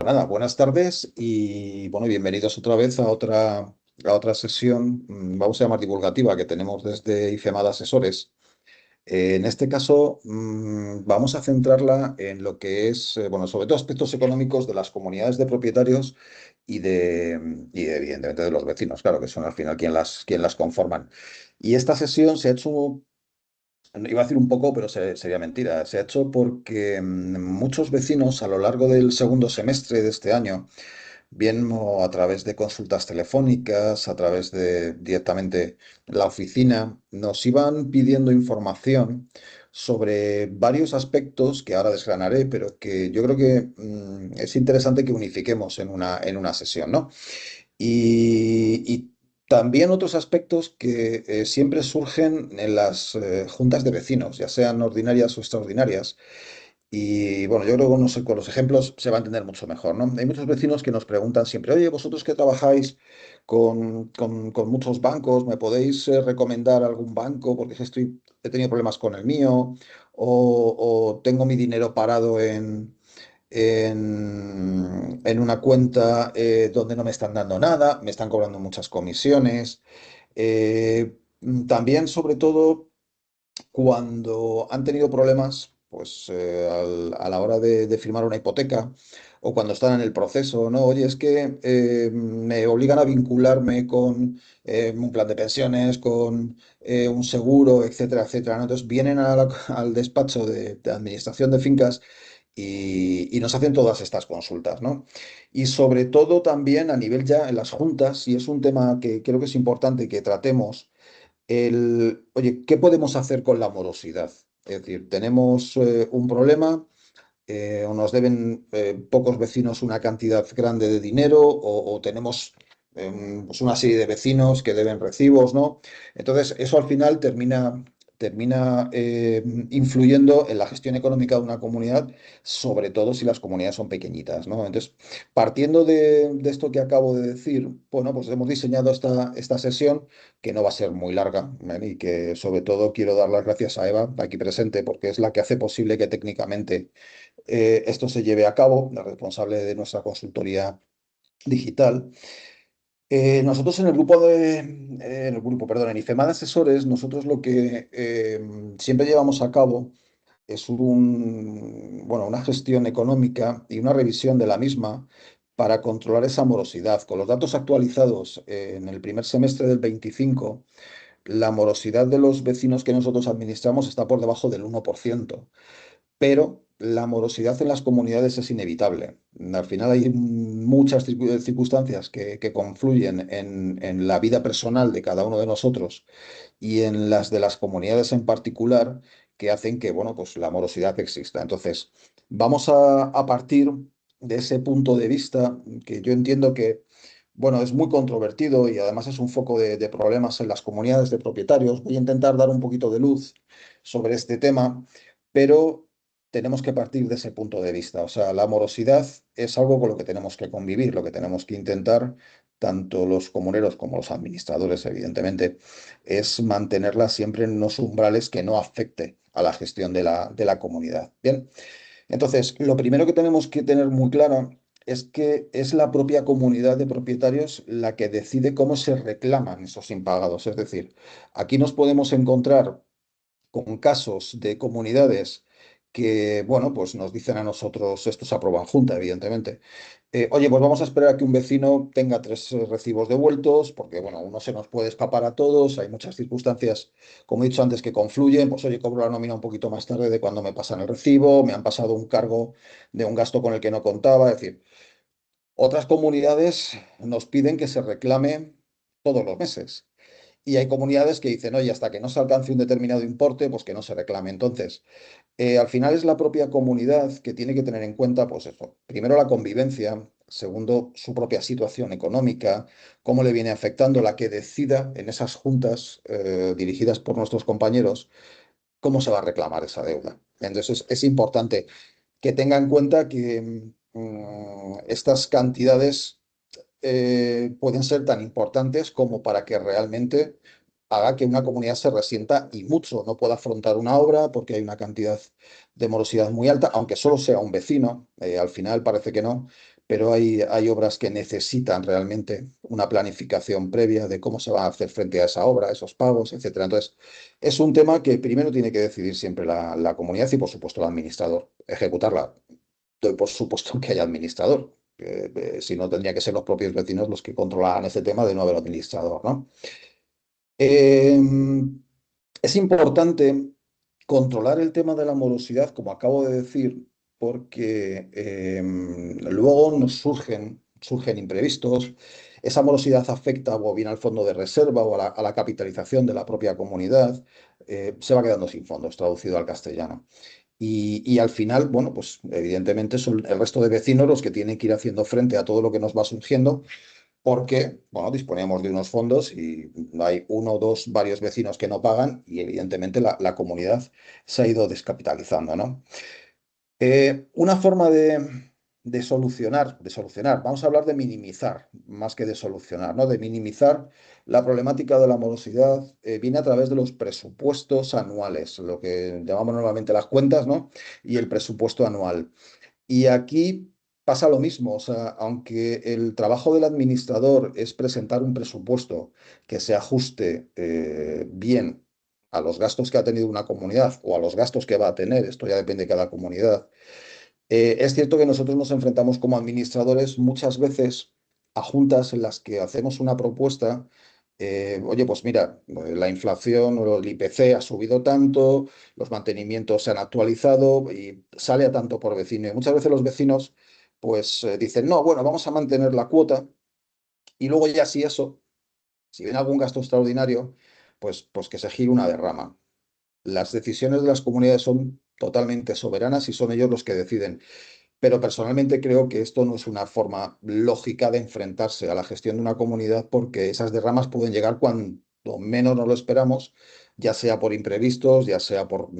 Nada, buenas tardes y bueno, bienvenidos otra vez a otra sesión, vamos a llamar divulgativa, que tenemos desde IFEMAD Asesores. En este caso, vamos a centrarla en lo que es, bueno, sobre todo aspectos económicos de las comunidades de propietarios evidentemente, de los vecinos, claro, que son al final quien las conforman. Y esta sesión se ha hecho, iba a decir un poco, pero sería mentira, se ha hecho porque muchos vecinos a lo largo del segundo semestre de este año, bien o a través de consultas telefónicas, a través de directamente la oficina, nos iban pidiendo información sobre varios aspectos que ahora desgranaré, pero que yo creo que es interesante que unifiquemos en una sesión, ¿no? Y también otros aspectos que siempre surgen en las juntas de vecinos, ya sean ordinarias o extraordinarias. Y bueno, yo creo que no sé, con los ejemplos se va a entender mucho mejor, ¿no? Hay muchos vecinos que nos preguntan siempre, oye, vosotros que trabajáis con muchos bancos, ¿me podéis recomendar algún banco? Porque si he tenido problemas con el mío o tengo mi dinero parado en una cuenta donde no me están dando nada, me están cobrando muchas comisiones. También, sobre todo, cuando han tenido problemas, pues a la hora de firmar una hipoteca o cuando están en el proceso, ¿no? Oye, es que me obligan a vincularme con un plan de pensiones, con un seguro, etcétera, etcétera, ¿no? Entonces vienen al despacho de administración de fincas y nos hacen todas estas consultas, ¿no? Y sobre todo también a nivel ya en las juntas, y es un tema que creo que es importante que tratemos oye, ¿qué podemos hacer con la morosidad? Es decir, tenemos un problema, o nos deben pocos vecinos una cantidad grande de dinero, o tenemos pues una serie de vecinos que deben recibos, ¿no? Entonces, eso al final termina influyendo en la gestión económica de una comunidad, sobre todo si las comunidades son pequeñitas, ¿no? Entonces, partiendo de esto que acabo de decir, bueno, pues hemos diseñado esta sesión que no va a ser muy larga, ¿vale? Y que sobre todo quiero dar las gracias a Eva, aquí presente, porque es la que hace posible que técnicamente esto se lleve a cabo, la responsable de nuestra consultoría digital. Nosotros en el grupo, perdón, en IFEMA de Asesores, nosotros lo que siempre llevamos a cabo es bueno, una gestión económica y una revisión de la misma para controlar esa morosidad. Con los datos actualizados en el primer semestre del 25, la morosidad de los vecinos que nosotros administramos está por debajo del 1%, pero la morosidad en las comunidades es inevitable. Al final hay muchas circunstancias que confluyen en la vida personal de cada uno de nosotros y en las de las comunidades en particular, que hacen que, bueno, pues la morosidad exista. Entonces, vamos a partir de ese punto de vista que yo entiendo que, bueno, es muy controvertido y además es un foco de problemas en las comunidades de propietarios. Voy a intentar dar un poquito de luz sobre este tema, pero tenemos que partir de ese punto de vista. O sea, la morosidad es algo con lo que tenemos que convivir, lo que tenemos que intentar, tanto los comuneros como los administradores, evidentemente, es mantenerla siempre en unos umbrales que no afecte a la gestión de la comunidad. Bien, entonces, lo primero que tenemos que tener muy claro es que es la propia comunidad de propietarios la que decide cómo se reclaman esos impagados. Es decir, aquí nos podemos encontrar con casos de comunidades que, bueno, pues nos dicen a nosotros, esto se aprueba en junta, evidentemente, oye, pues vamos a esperar a que un vecino tenga tres recibos devueltos, porque, bueno, uno se nos puede escapar a todos, hay muchas circunstancias, como he dicho antes, que confluyen, pues, oye, cobro la nómina un poquito más tarde de cuando me pasan el recibo, me han pasado un cargo de un gasto con el que no contaba, es decir, otras comunidades nos piden que se reclame todos los meses. Y hay comunidades que dicen, oye, hasta que no se alcance un determinado importe, pues que no se reclame. Entonces, al final es la propia comunidad que tiene que tener en cuenta, pues eso, primero la convivencia, segundo su propia situación económica, cómo le viene afectando, la que decida en esas juntas dirigidas por nuestros compañeros, cómo se va a reclamar esa deuda. Entonces, es importante que tenga en cuenta que estas cantidades pueden ser tan importantes como para que realmente haga que una comunidad se resienta y mucho, no pueda afrontar una obra porque hay una cantidad de morosidad muy alta, aunque solo sea un vecino, al final parece que no, pero hay obras que necesitan realmente una planificación previa de cómo se va a hacer frente a esa obra, esos pagos, etcétera. Entonces, es un tema que primero tiene que decidir siempre la comunidad y, por supuesto, el administrador. Ejecutarla. Doy por supuesto que haya administrador. Si no, tendría que ser los propios vecinos los que controlaran ese tema de no haber administrador, ¿no? Eh, es importante controlar el tema de la morosidad, como acabo de decir, porque luego nos surgen imprevistos. Esa morosidad afecta o bien al fondo de reserva o a la capitalización de la propia comunidad. Se va quedando sin fondos, traducido al castellano. Y al final, bueno, pues evidentemente son el resto de vecinos los que tienen que ir haciendo frente a todo lo que nos va surgiendo porque, bueno, disponemos de unos fondos y hay uno, dos, varios vecinos que no pagan y evidentemente la comunidad se ha ido descapitalizando, ¿no? Una forma de solucionar, vamos a hablar de minimizar más que de solucionar, ¿no? De minimizar la problemática de la morosidad viene a través de los presupuestos anuales, lo que llamamos normalmente las cuentas, ¿no? Y el presupuesto anual. Y aquí pasa lo mismo, o sea, aunque el trabajo del administrador es presentar un presupuesto que se ajuste bien a los gastos que ha tenido una comunidad o a los gastos que va a tener, esto ya depende de cada comunidad, es cierto que nosotros nos enfrentamos como administradores muchas veces a juntas en las que hacemos una propuesta. Oye, pues mira, la inflación o el IPC ha subido tanto, los mantenimientos se han actualizado y sale a tanto por vecino. Y muchas veces los vecinos pues dicen, no, bueno, vamos a mantener la cuota y luego ya si eso, si viene algún gasto extraordinario, pues que se gire una derrama. Las decisiones de las comunidades son totalmente soberanas y son ellos los que deciden. Pero personalmente creo que esto no es una forma lógica de enfrentarse a la gestión de una comunidad porque esas derramas pueden llegar cuando menos nos lo esperamos, ya sea por imprevistos, ya sea por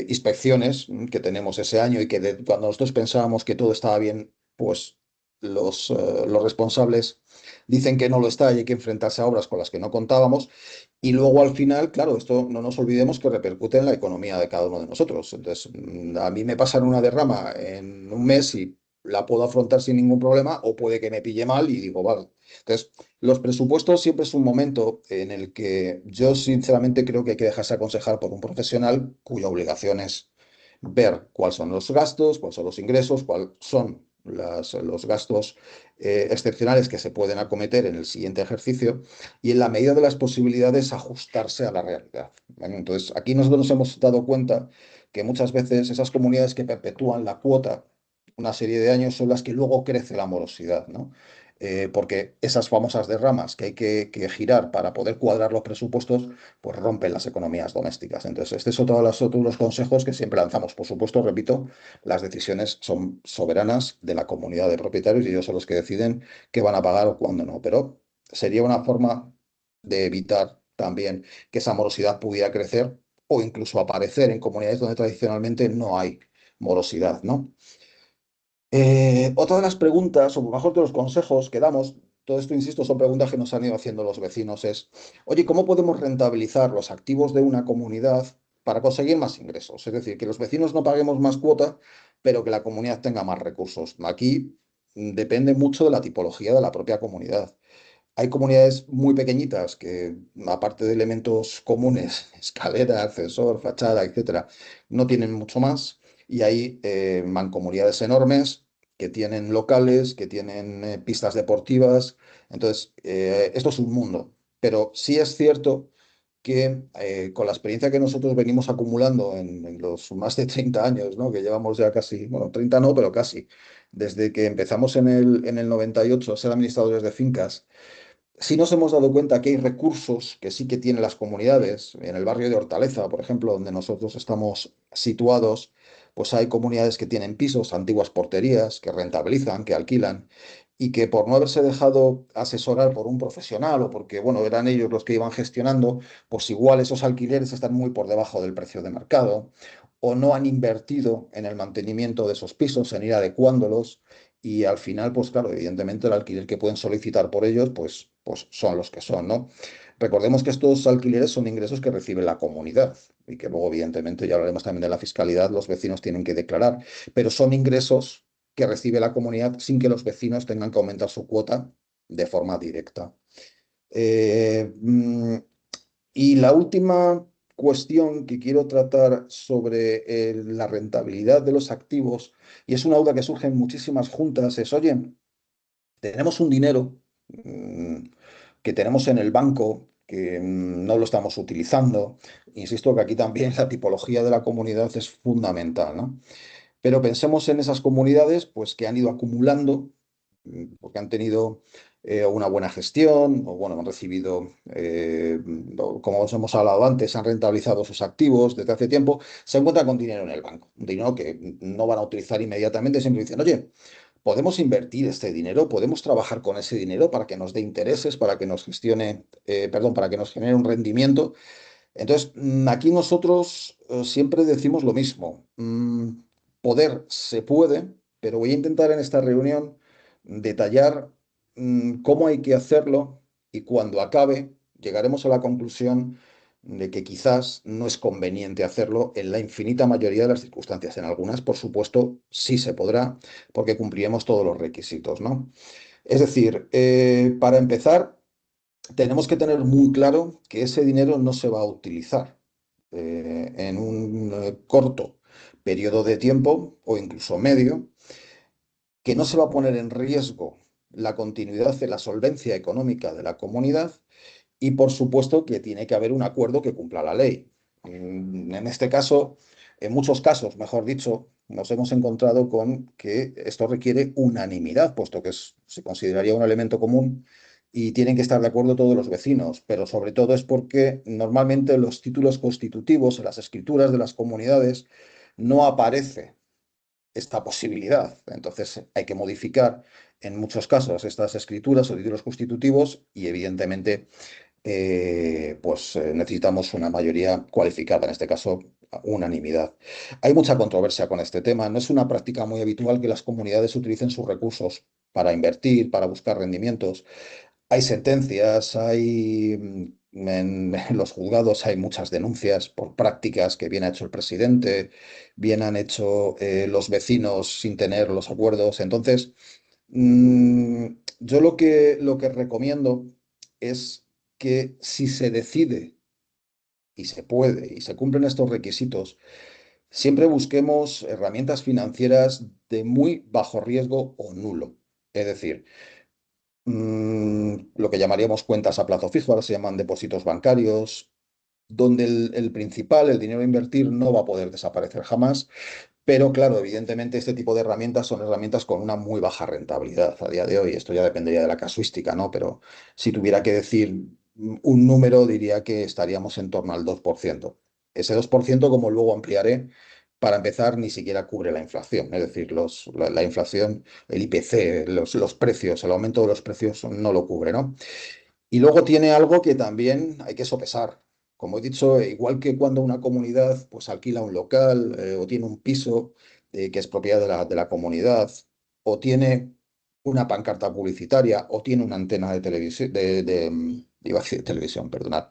inspecciones que tenemos ese año y que cuando nosotros pensábamos que todo estaba bien, pues los responsables dicen que no lo está y hay que enfrentarse a obras con las que no contábamos. Y luego al final, claro, esto no nos olvidemos que repercute en la economía de cada uno de nosotros. Entonces, a mí me pasan una derrama en un mes y la puedo afrontar sin ningún problema o puede que me pille mal y digo, vale. Entonces, los presupuestos siempre es un momento en el que yo sinceramente creo que hay que dejarse aconsejar por un profesional cuya obligación es ver cuáles son los gastos, cuáles son los ingresos, cuáles son los gastos excepcionales que se pueden acometer en el siguiente ejercicio y en la medida de las posibilidades ajustarse a la realidad. ¿Vale? Entonces, aquí nosotros nos hemos dado cuenta que muchas veces esas comunidades que perpetúan la cuota una serie de años son las que luego crece la morosidad, ¿no? Porque esas famosas derramas que hay que girar para poder cuadrar los presupuestos, pues rompen las economías domésticas. Entonces, este es otro de los consejos que siempre lanzamos. Por supuesto, repito, las decisiones son soberanas de la comunidad de propietarios y ellos son los que deciden qué van a pagar o cuándo no. Pero sería una forma de evitar también que esa morosidad pudiera crecer o incluso aparecer en comunidades donde tradicionalmente no hay morosidad, ¿no? Otra de las preguntas, o mejor de los consejos que damos, todo esto, insisto, son preguntas que nos han ido haciendo los vecinos, es, oye, ¿cómo podemos rentabilizar los activos de una comunidad para conseguir más ingresos? Es decir, que los vecinos no paguemos más cuota, pero que la comunidad tenga más recursos. Aquí depende mucho de la tipología de la propia comunidad. Hay comunidades muy pequeñitas que, aparte de elementos comunes, escalera, ascensor, fachada, etcétera, no tienen mucho más. Y hay mancomunidades enormes que tienen locales, que tienen pistas deportivas. Entonces, esto es un mundo. Pero sí es cierto que con la experiencia que nosotros venimos acumulando en los más de 30 años, ¿no? Que llevamos ya casi, bueno, 30 no, pero casi, desde que empezamos en el 98 a ser administradores de fincas, sí nos hemos dado cuenta que hay recursos que sí que tienen las comunidades. En el barrio de Hortaleza, por ejemplo, donde nosotros estamos situados, pues hay comunidades que tienen pisos, antiguas porterías, que rentabilizan, que alquilan, y que por no haberse dejado asesorar por un profesional o porque, bueno, eran ellos los que iban gestionando, pues igual esos alquileres están muy por debajo del precio de mercado o no han invertido en el mantenimiento de esos pisos, en ir adecuándolos. Y al final, pues claro, evidentemente el alquiler que pueden solicitar por ellos, pues son los que son, ¿no? Recordemos que estos alquileres son ingresos que recibe la comunidad y que luego, evidentemente, ya hablaremos también de la fiscalidad, los vecinos tienen que declarar, pero son ingresos que recibe la comunidad sin que los vecinos tengan que aumentar su cuota de forma directa. Eh, mm, y la última cuestión que quiero tratar sobre la rentabilidad de los activos, y es una duda que surge en muchísimas juntas, es, oye, tenemos un dinero mm, que tenemos en el banco que no lo estamos utilizando. Insisto que aquí también la tipología de la comunidad es fundamental, ¿no? Pero pensemos en esas comunidades pues, que han ido acumulando, porque han tenido una buena gestión, o bueno, han recibido, como os hemos hablado antes, han rentabilizado sus activos desde hace tiempo, se encuentran con dinero en el banco, un dinero que no van a utilizar inmediatamente, siempre dicen, oye, podemos invertir este dinero, podemos trabajar con ese dinero para que nos dé intereses, para que nos gestione, perdón, para que nos genere un rendimiento. Entonces, aquí nosotros siempre decimos lo mismo. Poder se puede, pero voy a intentar en esta reunión detallar cómo hay que hacerlo y cuando acabe llegaremos a la conclusión de que quizás no es conveniente hacerlo en la infinita mayoría de las circunstancias. En algunas, por supuesto, sí se podrá, porque cumpliremos todos los requisitos, ¿no? Es decir, para empezar, tenemos que tener muy claro que ese dinero no se va a utilizar en un corto periodo de tiempo o incluso medio, que no se va a poner en riesgo la continuidad de la solvencia económica de la comunidad y, por supuesto, que tiene que haber un acuerdo que cumpla la ley. En este caso, en muchos casos, mejor dicho, nos hemos encontrado con que esto requiere unanimidad, puesto que se consideraría un elemento común y tienen que estar de acuerdo todos los vecinos, pero sobre todo es porque normalmente los títulos constitutivos, en las escrituras de las comunidades, no aparece esta posibilidad. Entonces hay que modificar en muchos casos estas escrituras o títulos constitutivos y evidentemente necesitamos una mayoría cualificada, en este caso unanimidad. Hay mucha controversia con este tema. No es una práctica muy habitual que las comunidades utilicen sus recursos para invertir, para buscar rendimientos. Hay sentencias, en los juzgados hay muchas denuncias por prácticas que bien ha hecho el presidente, bien han hecho los vecinos sin tener los acuerdos. Entonces, mm, yo lo que recomiendo es que si se decide y se puede y se cumplen estos requisitos, siempre busquemos herramientas financieras de muy bajo riesgo o nulo. Es decir, lo que llamaríamos cuentas a plazo fijo, ahora se llaman depósitos bancarios, donde el principal, el dinero a invertir, no va a poder desaparecer jamás. Pero claro, evidentemente este tipo de herramientas son herramientas con una muy baja rentabilidad a día de hoy. Esto ya dependería de la casuística, ¿no? Pero si tuviera que decir un número, diría que estaríamos en torno al 2%. Ese 2%, como luego ampliaré, para empezar, ni siquiera cubre la inflación. Es decir, la inflación, el IPC, los precios, el aumento de los precios no lo cubre, ¿no? Y luego tiene algo que también hay que sopesar. Como he dicho, igual que cuando una comunidad pues alquila un local o tiene un piso que es propiedad de la comunidad, o tiene una pancarta publicitaria, o tiene una antena de televisión, iba a decir televisión, perdonad,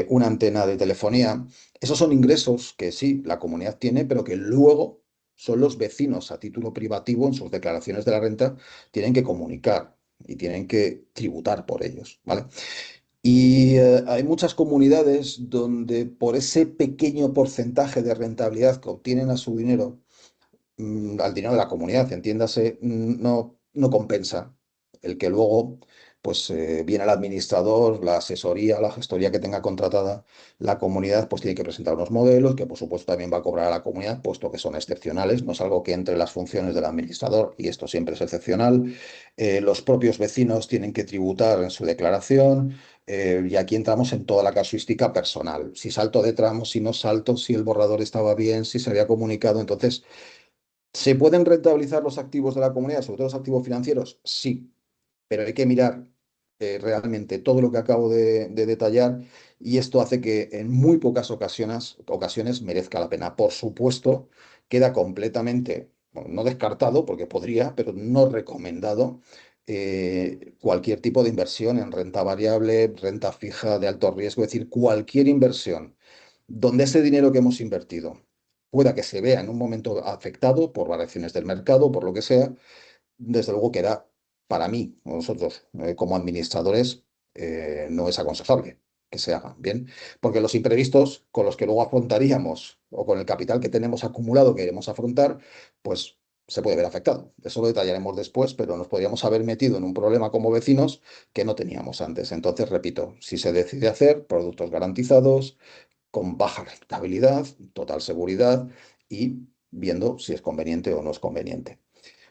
una antena de telefonía. Esos son ingresos que sí, la comunidad tiene, pero que luego son los vecinos a título privativo en sus declaraciones de la renta tienen que comunicar y tienen que tributar por ellos, ¿vale? Y hay muchas comunidades donde por ese pequeño porcentaje de rentabilidad que obtienen a su dinero, al dinero de la comunidad, entiéndase, no compensa el que luego pues viene el administrador, la asesoría, la gestoría que tenga contratada la comunidad, pues tiene que presentar unos modelos que por supuesto también va a cobrar a la comunidad, puesto que son excepcionales, no es algo que entre las funciones del administrador y esto siempre es excepcional. Los propios vecinos tienen que tributar en su declaración. Y aquí entramos en toda la casuística personal. Si salto de tramos, si no salto, si el borrador estaba bien, si se había comunicado. Entonces, ¿se pueden rentabilizar los activos de la comunidad, sobre todo los activos financieros? Sí, pero hay que mirar realmente todo lo que acabo de detallar y esto hace que en muy pocas ocasiones merezca la pena. Por supuesto, queda completamente, bueno, no descartado, porque podría, pero no recomendado cualquier tipo de inversión en renta variable, renta fija de alto riesgo, es decir, cualquier inversión donde ese dinero que hemos invertido pueda que se vea en un momento afectado por variaciones del mercado, por lo que sea, desde luego que era, para mí, nosotros como administradores, no es aconsejable que se haga, ¿bien? Porque los imprevistos con los que luego afrontaríamos o con el capital que tenemos acumulado que queremos afrontar, pues se puede ver afectado. Eso lo detallaremos después, pero nos podríamos haber metido en un problema como vecinos que no teníamos antes. Entonces, repito, si se decide hacer productos garantizados, con baja rentabilidad, total seguridad y viendo si es conveniente o no es conveniente.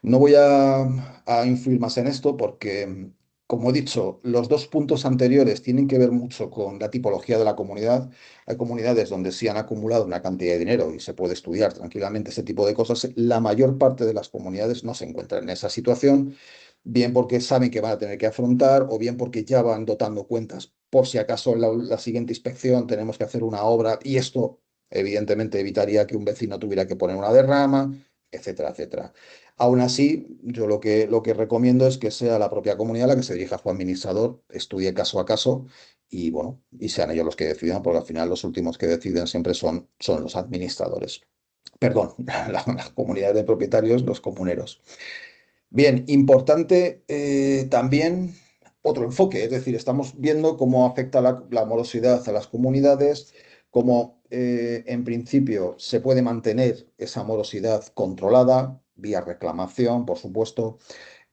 No voy a influir más en esto porque, como he dicho, los dos puntos anteriores tienen que ver mucho con la tipología de la comunidad. Hay comunidades donde sí han acumulado una cantidad de dinero y se puede estudiar tranquilamente ese tipo de cosas. La mayor parte de las comunidades no se encuentran en esa situación, bien porque saben que van a tener que afrontar o bien porque ya van dotando cuentas por si acaso en la siguiente inspección tenemos que hacer una obra y esto evidentemente evitaría que un vecino tuviera que poner una derrama, etcétera, etcétera. Aún así, yo lo que recomiendo es que sea la propia comunidad la que se dirija a su administrador, estudie caso a caso y bueno, y sean ellos los que decidan, porque al final los últimos que deciden siempre son los administradores. Perdón, la comunidad de propietarios, los comuneros. Bien, importante también otro enfoque, es decir, estamos viendo cómo afecta la morosidad a las comunidades, cómo en principio se puede mantener esa morosidad controlada vía reclamación, por supuesto,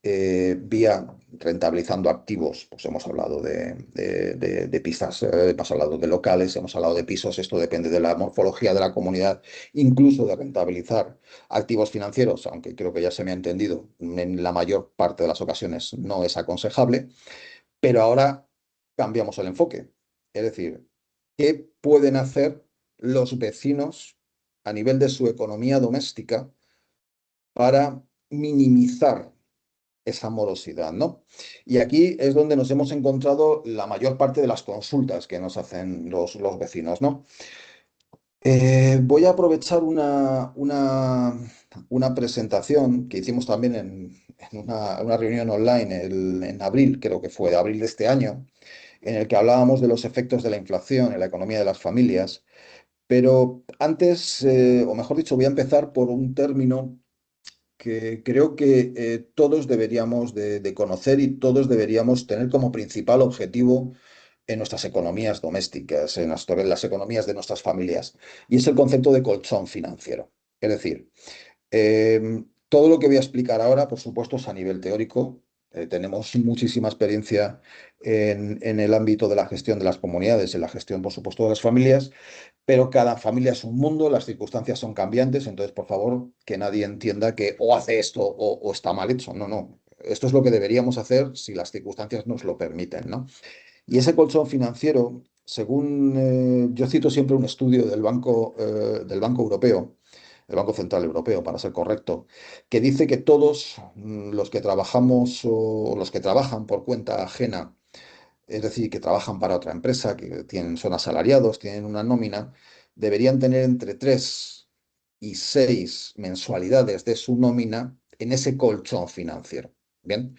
vía rentabilizando activos, pues hemos hablado de pistas, hemos hablado de locales, hemos hablado de pisos, esto depende de la morfología de la comunidad, incluso de rentabilizar activos financieros, aunque creo que ya se me ha entendido, en la mayor parte de las ocasiones no es aconsejable, pero ahora cambiamos el enfoque. Es decir, ¿qué pueden hacer los vecinos a nivel de su economía doméstica para minimizar esa morosidad, ¿no? Y aquí es donde nos hemos encontrado la mayor parte de las consultas que nos hacen los vecinos, ¿no? Voy a aprovechar una presentación que hicimos también en una reunión online en abril, creo que fue de abril de este año, en el que hablábamos de los efectos de la inflación en la economía de las familias. Pero antes, o mejor dicho, voy a empezar por un término que creo que todos deberíamos de conocer y todos deberíamos tener como principal objetivo en nuestras economías domésticas, en las economías de nuestras familias, y es el concepto de colchón financiero. Es decir, todo lo que voy a explicar ahora, por supuesto, es a nivel teórico. Tenemos muchísima experiencia en el ámbito de la gestión de las comunidades, en la gestión, por supuesto, de las familias, pero cada familia es un mundo, las circunstancias son cambiantes, entonces, por favor, que nadie entienda que o hace esto o está mal hecho. No, no. Esto es lo que deberíamos hacer si las circunstancias nos lo permiten, ¿no? Y ese colchón financiero, según yo cito siempre un estudio del Banco Europeo, el Banco Central Europeo, para ser correcto, que dice que todos los que trabajamos o los que trabajan por cuenta ajena, es decir, que trabajan para otra empresa, son asalariados, tienen una nómina, deberían tener entre 3 y 6 mensualidades de su nómina en ese colchón financiero. Bien,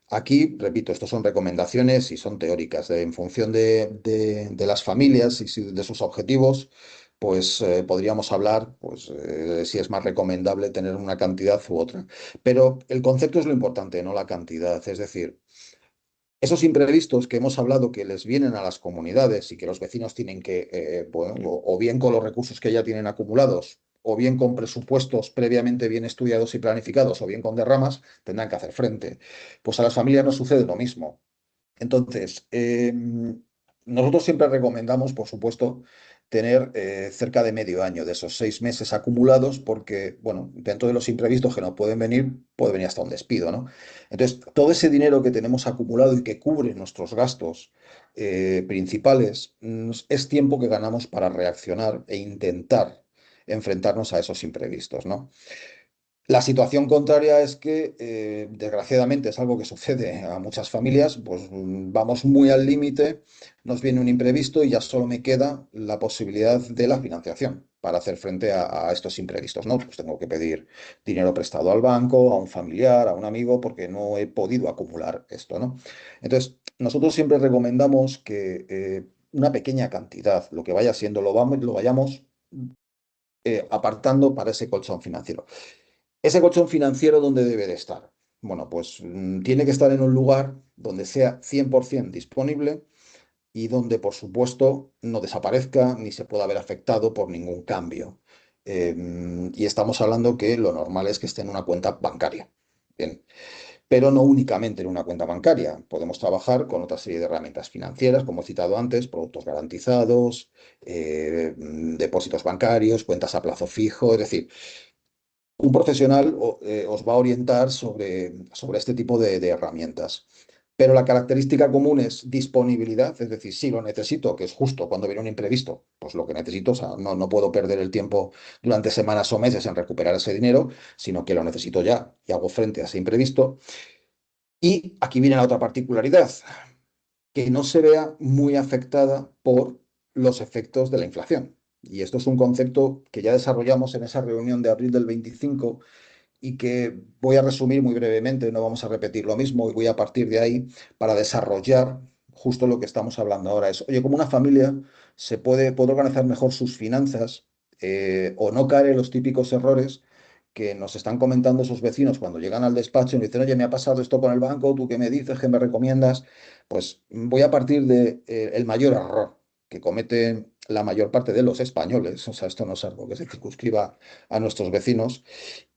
aquí, repito, estos son recomendaciones y son teóricas. En función de las familias y de sus objetivos, pues podríamos hablar pues, si es más recomendable tener una cantidad u otra. Pero el concepto es lo importante, no la cantidad. Es decir, esos imprevistos que hemos hablado que les vienen a las comunidades y que los vecinos tienen que, bueno, o bien con los recursos que ya tienen acumulados, o bien con presupuestos previamente bien estudiados y planificados, o bien con derramas, tendrán que hacer frente. Pues a las familias nos sucede lo mismo. Entonces, nosotros siempre recomendamos, por supuesto, tener cerca de medio año de esos 6 meses acumulados, porque, bueno, dentro de los imprevistos que nos puede venir hasta un despido, ¿no? Entonces, todo ese dinero que tenemos acumulado y que cubre nuestros gastos principales, es tiempo que ganamos para reaccionar e intentar enfrentarnos a esos imprevistos, ¿no? La situación contraria es que, desgraciadamente, es algo que sucede a muchas familias, pues vamos muy al límite, nos viene un imprevisto y ya solo me queda la posibilidad de la financiación para hacer frente a estos imprevistos, ¿no? Pues tengo que pedir dinero prestado al banco, a un familiar, a un amigo, porque no he podido acumular esto, ¿no? Entonces, nosotros siempre recomendamos que una pequeña cantidad, lo que vaya siendo, lo vayamos apartando para ese colchón financiero. Ese colchón financiero, ¿dónde debe de estar? Bueno, pues tiene que estar en un lugar donde sea 100% disponible y donde, por supuesto, no desaparezca ni se pueda ver afectado por ningún cambio. Y estamos hablando que lo normal es que esté en una cuenta bancaria. Bien, pero no únicamente en una cuenta bancaria. Podemos trabajar con otra serie de herramientas financieras, como he citado antes, productos garantizados, depósitos bancarios, cuentas a plazo fijo, es decir, un profesional os va a orientar sobre este tipo de herramientas. Pero la característica común es disponibilidad, es decir, si lo necesito, que es justo cuando viene un imprevisto, pues lo que necesito, o sea, no puedo perder el tiempo durante semanas o meses en recuperar ese dinero, sino que lo necesito ya y hago frente a ese imprevisto. Y aquí viene la otra particularidad, que no se vea muy afectada por los efectos de la inflación. Y esto es un concepto que ya desarrollamos en esa reunión de abril del 25 y que voy a resumir muy brevemente, no vamos a repetir lo mismo y voy a partir de ahí para desarrollar justo lo que estamos hablando ahora. Es, oye, como una familia puede organizar mejor sus finanzas o no caer en los típicos errores que nos están comentando sus vecinos cuando llegan al despacho y me dicen, oye, me ha pasado esto con el banco, ¿tú qué me dices? ¿Qué me recomiendas? Pues voy a partir de el mayor error que cometen la mayor parte de los españoles, o sea, esto no es algo que se circunscriba a nuestros vecinos,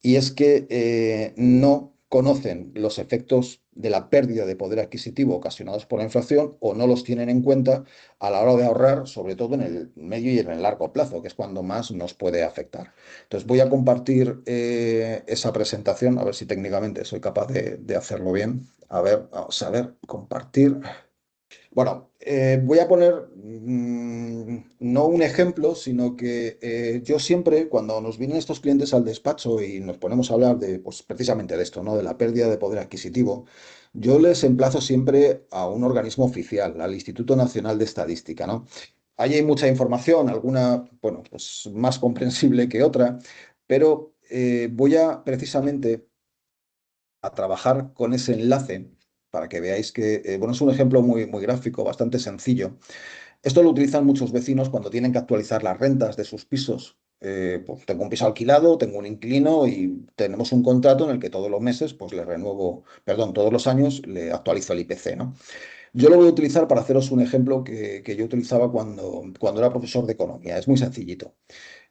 y es que no conocen los efectos de la pérdida de poder adquisitivo ocasionados por la inflación o no los tienen en cuenta a la hora de ahorrar, sobre todo en el medio y en el largo plazo, que es cuando más nos puede afectar. Entonces voy a compartir esa presentación, a ver si técnicamente soy capaz de hacerlo bien. A ver, vamos a ver, compartir. Bueno, voy a poner no un ejemplo, sino que yo siempre, cuando nos vienen estos clientes al despacho y nos ponemos a hablar de, pues, precisamente de esto, ¿no? De la pérdida de poder adquisitivo, yo les emplazo siempre a un organismo oficial, al Instituto Nacional de Estadística, ¿no? Allí hay mucha información, alguna, bueno, pues más comprensible que otra, pero voy a precisamente a trabajar con ese enlace para que veáis que, bueno, es un ejemplo muy gráfico, bastante sencillo. Esto lo utilizan muchos vecinos cuando tienen que actualizar las rentas de sus pisos. Pues tengo un piso alquilado, tengo un inquilino y tenemos un contrato en el que todos los meses, pues le renuevo, perdón, todos los años le actualizo el IPC, ¿no? Yo lo voy a utilizar para haceros un ejemplo que yo utilizaba cuando era profesor de economía. Es muy sencillito.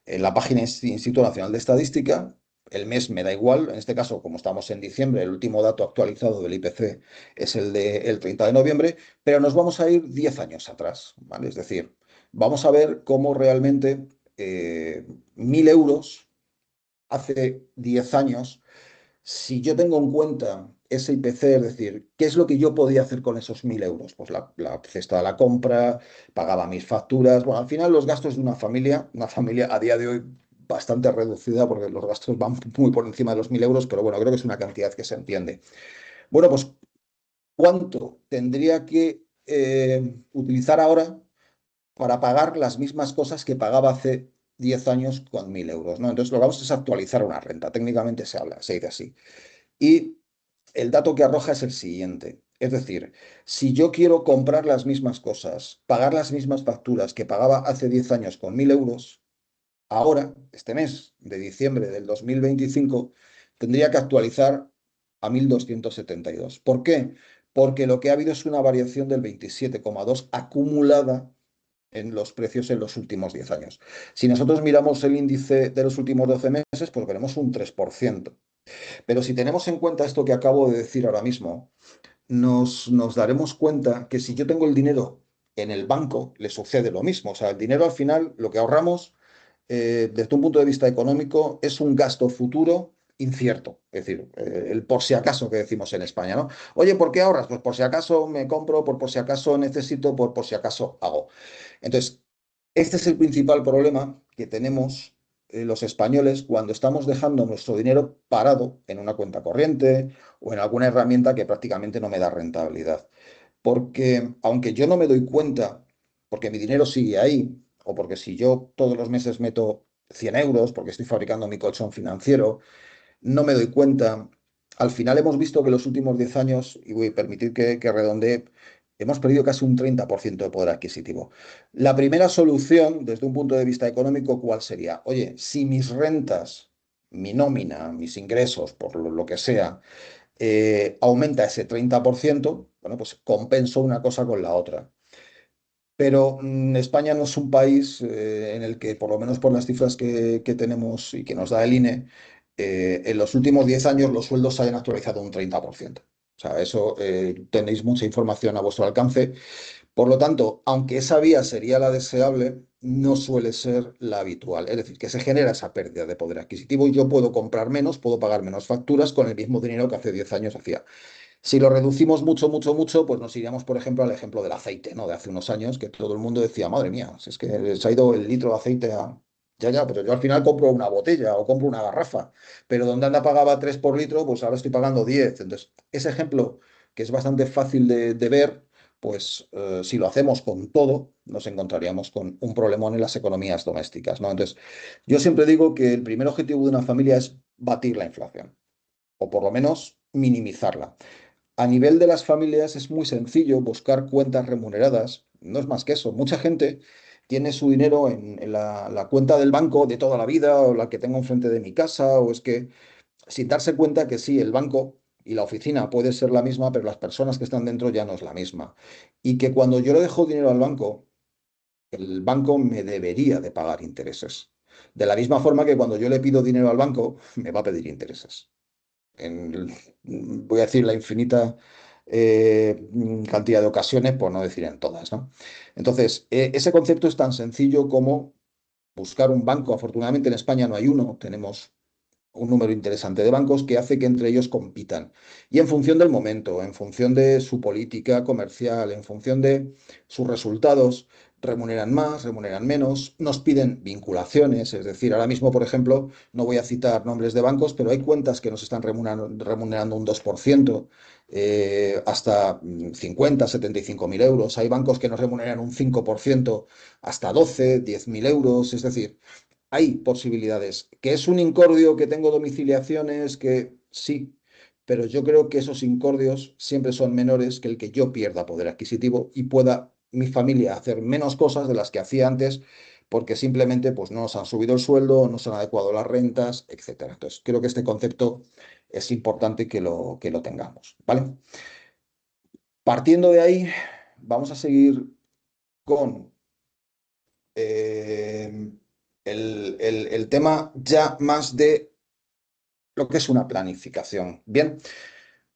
En la página Instituto Nacional de Estadística, el mes me da igual, en este caso, como estamos en diciembre, el último dato actualizado del IPC es el del 30 de noviembre, pero nos vamos a ir 10 años atrás, ¿vale? Es decir, vamos a ver cómo realmente 1.000 euros hace 10 años, si yo tengo en cuenta ese IPC, es decir, ¿qué es lo que yo podía hacer con esos 1.000 euros? Pues la cesta de la compra, pagaba mis facturas. Bueno, al final los gastos de una familia a día de hoy bastante reducida porque los gastos van muy por encima de los 1.000 euros, pero bueno, creo que es una cantidad que se entiende. Bueno, pues ¿cuánto tendría que utilizar ahora para pagar las mismas cosas que pagaba hace 10 años con 1.000 euros, ¿no? Entonces lo que vamos es actualizar una renta. Técnicamente se dice así. Y el dato que arroja es el siguiente. Es decir, si yo quiero comprar las mismas cosas, pagar las mismas facturas que pagaba hace 10 años con 1.000 euros, ahora, este mes de diciembre del 2025, tendría que actualizar a 1.272. ¿Por qué? Porque lo que ha habido es una variación del 27,2 acumulada en los precios en los últimos 10 años. Si nosotros miramos el índice de los últimos 12 meses, pues veremos un 3%. Pero si tenemos en cuenta esto que acabo de decir ahora mismo, nos daremos cuenta que si yo tengo el dinero en el banco, le sucede lo mismo. O sea, el dinero al final, lo que ahorramos, desde un punto de vista económico, es un gasto futuro incierto. Es decir, el por si acaso que decimos en España, ¿no? Oye, ¿por qué ahorras? Pues por si acaso me compro, por si acaso necesito, por si acaso hago. Entonces, este es el principal problema que tenemos los españoles cuando estamos dejando nuestro dinero parado en una cuenta corriente o en alguna herramienta que prácticamente no me da rentabilidad. Porque aunque yo no me doy cuenta, porque mi dinero sigue ahí, o porque si yo todos los meses meto 100 euros porque estoy fabricando mi colchón financiero, no me doy cuenta. Al final hemos visto que los últimos 10 años, y voy a permitir que redondee, hemos perdido casi un 30% de poder adquisitivo. La primera solución, desde un punto de vista económico, ¿cuál sería? Oye, si mis rentas, mi nómina, mis ingresos, por lo que sea, aumenta ese 30%, bueno, pues compenso una cosa con la otra. Pero España no es un país en el que, por lo menos por las cifras que tenemos y que nos da el INE, en los últimos 10 años los sueldos se hayan actualizado un 30%. O sea, eso tenéis mucha información a vuestro alcance. Por lo tanto, aunque esa vía sería la deseable, no suele ser la habitual. Es decir, que se genera esa pérdida de poder adquisitivo y yo puedo comprar menos, puedo pagar menos facturas con el mismo dinero que hace 10 años hacía. Si lo reducimos mucho, mucho, mucho, pues nos iríamos, por ejemplo, al ejemplo del aceite, ¿no? De hace unos años, que todo el mundo decía, madre mía, si es que se ha ido el litro de aceite a... Ya, ya, pero yo al final compro una botella o compro una garrafa, pero donde anda pagaba 3 por litro, pues ahora estoy pagando 10. Entonces, ese ejemplo, que es bastante fácil de ver, pues si lo hacemos con todo, nos encontraríamos con un problemón en las economías domésticas, ¿no? Entonces, yo siempre digo que el primer objetivo de una familia es batir la inflación, o por lo menos minimizarla. A nivel de las familias es muy sencillo buscar cuentas remuneradas, no es más que eso. Mucha gente tiene su dinero en la cuenta del banco de toda la vida o la que tengo enfrente de mi casa, o es que sin darse cuenta que sí, el banco y la oficina puede ser la misma, pero las personas que están dentro ya no es la misma. Y que cuando yo le dejo dinero al banco, el banco me debería de pagar intereses. De la misma forma que cuando yo le pido dinero al banco, me va a pedir intereses voy a decir la infinita cantidad de ocasiones, por no decir en todas, ¿no? Entonces, ese concepto es tan sencillo como buscar un banco. Afortunadamente en España no hay uno, tenemos un número interesante de bancos que hace que entre ellos compitan. Y en función del momento, en función de su política comercial, en función de sus resultados, remuneran más, remuneran menos, nos piden vinculaciones, es decir, ahora mismo, por ejemplo, no voy a citar nombres de bancos, pero hay cuentas que nos están remunerando un 2%, hasta 50, 75.000 euros. Hay bancos que nos remuneran un 5%, hasta 12, 10.000 euros. Es decir, hay posibilidades. ¿Que es un incordio que tengo domiciliaciones? Que sí, pero yo creo que esos incordios siempre son menores que el que yo pierda poder adquisitivo y pueda mi familia hacer menos cosas de las que hacía antes porque simplemente pues, no nos han subido el sueldo, no se han adecuado las rentas, etcétera. Entonces, creo que este concepto es importante que lo tengamos, ¿vale? Partiendo de ahí, vamos a seguir con eh, el tema ya más de lo que es una planificación. Bien,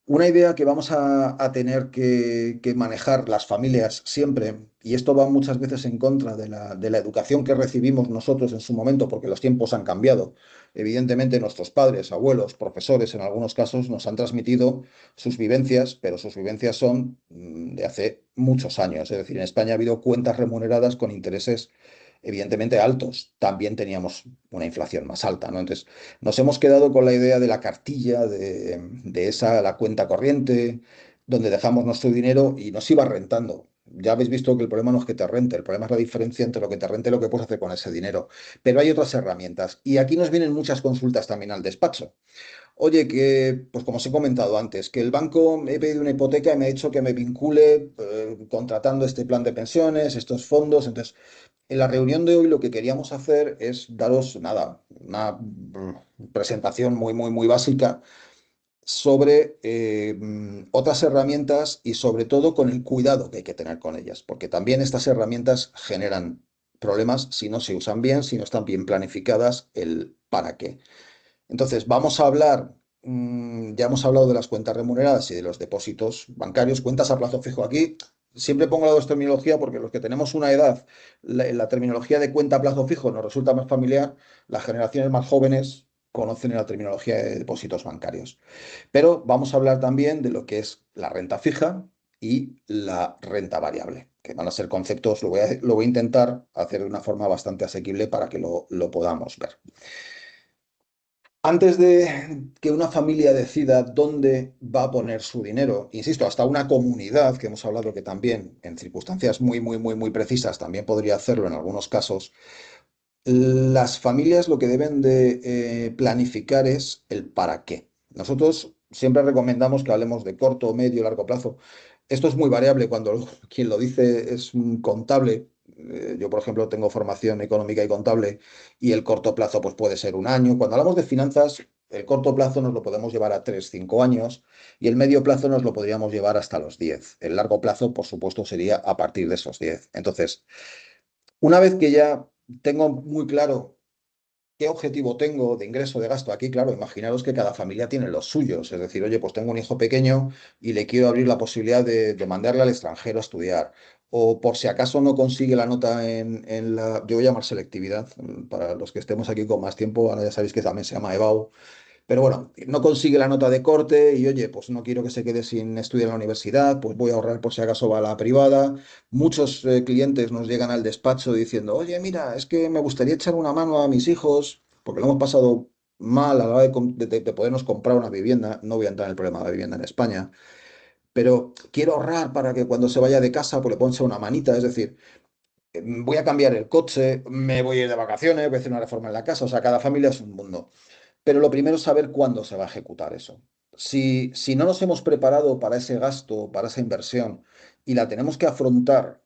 una idea que vamos a tener que manejar las familias siempre, y esto va muchas veces en contra de la educación que recibimos nosotros en su momento, porque los tiempos han cambiado. Evidentemente, nuestros padres, abuelos, profesores, en algunos casos, nos han transmitido sus vivencias, pero sus vivencias son de hace muchos años. Es decir, en España ha habido cuentas remuneradas con intereses evidentemente altos. También teníamos una inflación más alta, ¿no? Entonces, nos hemos quedado con la idea de la cartilla, de esa, la cuenta corriente, donde dejamos nuestro dinero y nos iba rentando. Ya habéis visto que el problema no es que te rente, el problema es la diferencia entre lo que te rente y lo que puedes hacer con ese dinero. Pero hay otras herramientas. Y aquí nos vienen muchas consultas también al despacho. Oye, que, pues como os he comentado antes, que el banco me he pedido una hipoteca y me ha dicho que me vincule contratando este plan de pensiones, estos fondos. Entonces, en la reunión de hoy lo que queríamos hacer es daros, nada, una presentación muy, muy, muy básica sobre otras herramientas y sobre todo con el cuidado que hay que tener con ellas, porque también estas herramientas generan problemas si no se usan bien, si no están bien planificadas, el para qué. Entonces, vamos a hablar, ya hemos hablado de las cuentas remuneradas y de los depósitos bancarios, cuentas a plazo fijo. Aquí siempre pongo la dos terminología porque los que tenemos una edad, la terminología de cuenta a plazo fijo nos resulta más familiar, las generaciones más jóvenes conocen la terminología de depósitos bancarios. Pero vamos a hablar también de lo que es la renta fija y la renta variable, que van a ser conceptos, lo voy a intentar hacer de una forma bastante asequible para que lo podamos ver. Antes de que una familia decida dónde va a poner su dinero, insisto, hasta una comunidad, que hemos hablado que también en circunstancias muy, muy, muy, muy precisas también podría hacerlo en algunos casos, las familias lo que deben de planificar es el para qué. Nosotros siempre recomendamos que hablemos de corto, medio, largo plazo. Esto es muy variable cuando quien lo dice es un contable. Yo, por ejemplo, tengo formación económica y contable y el corto plazo pues, puede ser un año. Cuando hablamos de finanzas, el corto plazo nos lo podemos llevar a 3, 5 años y el medio plazo nos lo podríamos llevar hasta los 10. El largo plazo, por supuesto, sería a partir de esos 10. Entonces, una vez que ya tengo muy claro qué objetivo tengo de ingreso, de gasto. Aquí, claro, imaginaros que cada familia tiene los suyos. Es decir, oye, pues tengo un hijo pequeño y le quiero abrir la posibilidad de mandarle al extranjero a estudiar. O por si acaso no consigue la nota en la, yo voy a llamar selectividad, para los que estemos aquí con más tiempo, ahora ya sabéis que también se llama EBAU, pero bueno, no consigue la nota de corte y oye, pues no quiero que se quede sin estudiar en la universidad, pues voy a ahorrar por si acaso va a la privada. Muchos clientes nos llegan al despacho diciendo, oye, mira, es que me gustaría echar una mano a mis hijos, porque lo hemos pasado mal a la hora de podernos comprar una vivienda. No voy a entrar en el problema de la vivienda en España, pero quiero ahorrar para que cuando se vaya de casa, pues le pueda echar una manita. Es decir, voy a cambiar el coche, me voy a ir de vacaciones, voy a hacer una reforma en la casa. O sea, cada familia es un mundo. Pero lo primero es saber cuándo se va a ejecutar eso. Si no nos hemos preparado para ese gasto, para esa inversión, y la tenemos que afrontar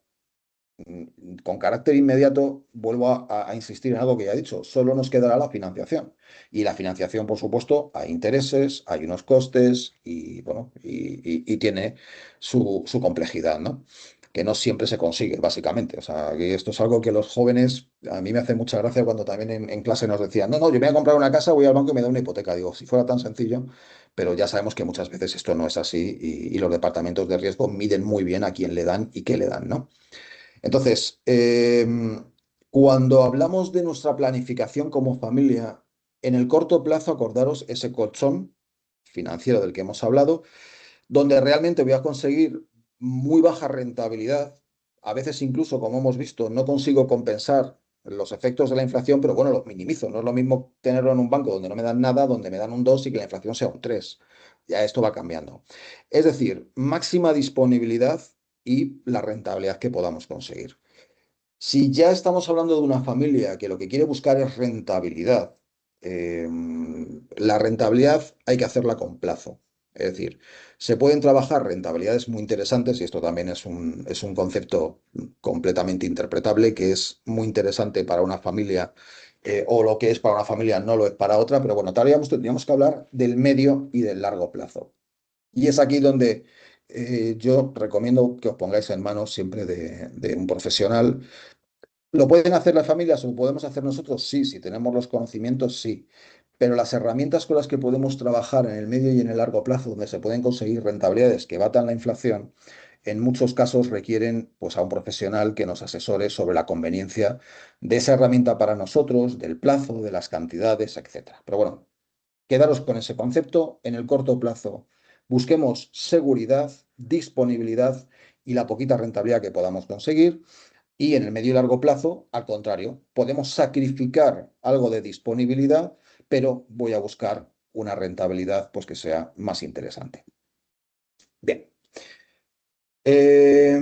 con carácter inmediato, vuelvo a insistir en algo que ya he dicho, solo nos quedará la financiación. Y la financiación, por supuesto, hay intereses, hay unos costes y, bueno, y tiene su complejidad, ¿no? Que no siempre se consigue, básicamente. O sea, que esto es algo que los jóvenes, a mí me hace mucha gracia cuando también en clase nos decían, no, no, yo me voy a comprar una casa, voy al banco y me da una hipoteca. Digo, si fuera tan sencillo, pero ya sabemos que muchas veces esto no es así y los departamentos de riesgo miden muy bien a quién le dan y qué le dan, ¿no? Entonces, cuando hablamos de nuestra planificación como familia, en el corto plazo, acordaros ese colchón financiero del que hemos hablado, donde realmente voy a conseguir muy baja rentabilidad. A veces incluso, como hemos visto, no consigo compensar los efectos de la inflación, pero bueno, los minimizo. No es lo mismo tenerlo en un banco donde no me dan nada, donde me dan un 2 y que la inflación sea un 3. Ya esto va cambiando. Es decir, máxima disponibilidad y la rentabilidad que podamos conseguir. Si ya estamos hablando de una familia que lo que quiere buscar es rentabilidad, eh, la rentabilidad hay que hacerla con plazo. Es decir, se pueden trabajar rentabilidades muy interesantes y esto también es un concepto completamente interpretable que es muy interesante para una familia o lo que es para una familia no lo es para otra, pero bueno, tendríamos que hablar del medio y del largo plazo. Y es aquí donde yo recomiendo que os pongáis en manos siempre de un profesional. ¿Lo pueden hacer las familias o lo podemos hacer nosotros? Sí, si tenemos los conocimientos, sí. Pero las herramientas con las que podemos trabajar en el medio y en el largo plazo, donde se pueden conseguir rentabilidades que batan la inflación, en muchos casos requieren pues, a un profesional que nos asesore sobre la conveniencia de esa herramienta para nosotros, del plazo, de las cantidades, etcétera. Pero bueno, quedaros con ese concepto. En el corto plazo, busquemos seguridad, disponibilidad y la poquita rentabilidad que podamos conseguir. Y en el medio y largo plazo, al contrario, podemos sacrificar algo de disponibilidad, pero voy a buscar una rentabilidad pues, que sea más interesante. Bien. Eh,